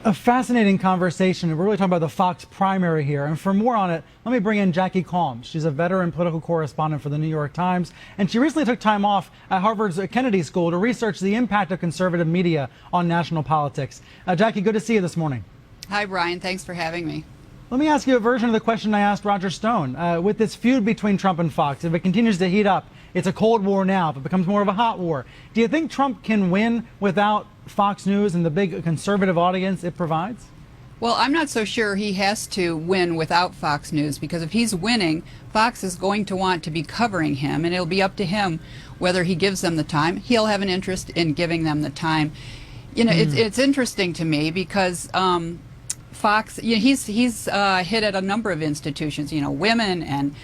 A fascinating conversation. We're really talking about the Fox primary here. And for more on it, let me bring in Jackie Calms. She's a veteran political correspondent for the New York Times. And she recently took time off at Harvard's Kennedy School to research the impact of conservative media on national politics. Jackie, good to see you this morning. Hi, Brian. Thanks for having me. Let me ask you a version of the question I asked Roger Stone. With this feud between Trump and Fox, if it continues to heat up, it's a Cold War now, if it becomes more of a hot war, do you think Trump can win without Fox News and the big conservative audience it provides? Well, I'm not so sure he has to win without Fox News, because if he's winning, Fox is going to want to be covering him, and it'll be up to him whether he gives them the time. He'll have an interest in giving them the time. You know, it's interesting to me because Fox, you know, he's hit at a number of institutions, you know, women and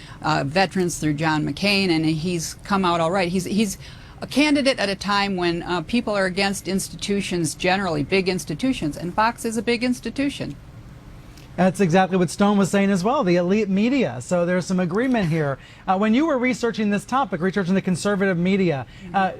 veterans through John McCain, and he's come out all right. He's a candidate at a time when people are against institutions generally, big institutions, and Fox is a big institution. That's exactly what Stone was saying as well, the elite media. So there's some agreement here. When you were researching this topic, researching the conservative media,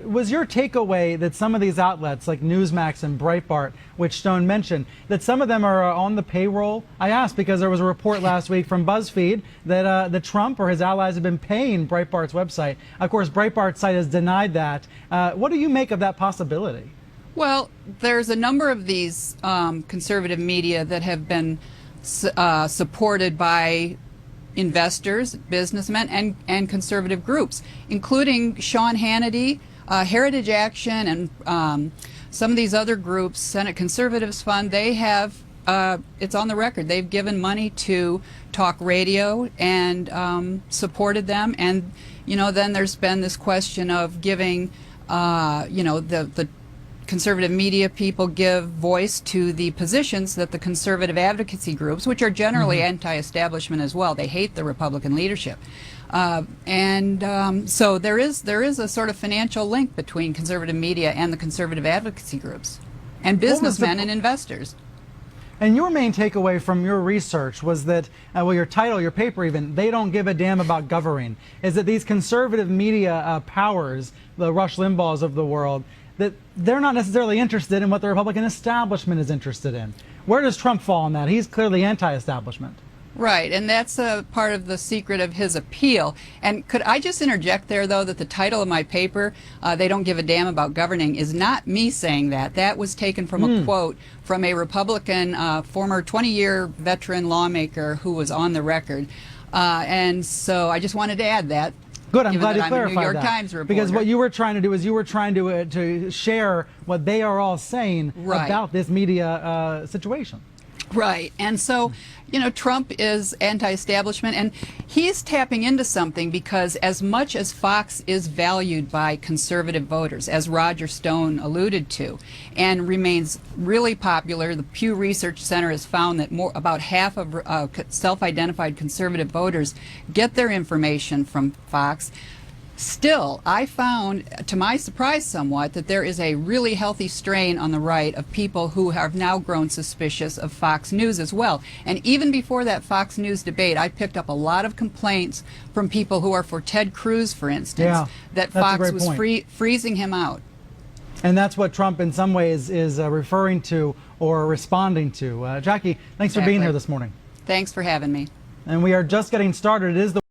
was your takeaway that some of these outlets like Newsmax and Breitbart, which Stone mentioned, that some of them are on the payroll? I asked because there was a report last week from BuzzFeed that Trump or his allies have been paying Breitbart's website. Of course, Breitbart's site has denied that. What do you make of that possibility? Well, there's a number of these conservative media that have been supported by investors, businessmen, and conservative groups, including Sean Hannity, Heritage Action, and some of these other groups, Senate Conservatives Fund. They have, it's on the record, they've given money to talk radio and supported them. And, you know, then there's been this question of giving, you know, the conservative media people give voice to the positions that the conservative advocacy groups, which are generally anti-establishment as well, they hate the Republican leadership. So there is a sort of financial link between conservative media and the conservative advocacy groups, and businessmen and investors. And your main takeaway from your research was that, well, your title, your paper even, they don't give a damn about governing, is that these conservative media powers, the Rush Limbaughs of the world, that they're not necessarily interested in what the Republican establishment is interested in. Where does Trump fall on that? He's clearly anti-establishment. Right, and that's a part of the secret of his appeal. And could I just interject there, though, that the title of my paper, They Don't Give a Damn About Governing, is not me saying that. That was taken from a quote from a Republican, former 20-year veteran lawmaker who was on the record. And so I just wanted to add that. Good, I'm glad you clarified that. New York Times reporter. Because what you were trying to do is you were trying to share what they are all saying about this media situation. Right, and so, you know, Trump is anti-establishment, and he's tapping into something, because as much as Fox is valued by conservative voters, as Roger Stone alluded to, and remains really popular, the Pew Research Center has found that about half of self-identified conservative voters get their information from Fox. Still, I found, to my surprise somewhat, that there is a really healthy strain on the right of people who have now grown suspicious of Fox News as well. And even before that Fox News debate, I picked up a lot of complaints from people who are for Ted Cruz, for instance, that Fox was freezing him out. And that's what Trump in some ways is referring to or responding to. Jackie, thanks for being here this morning. Thanks for having me. And we are just getting started. It is the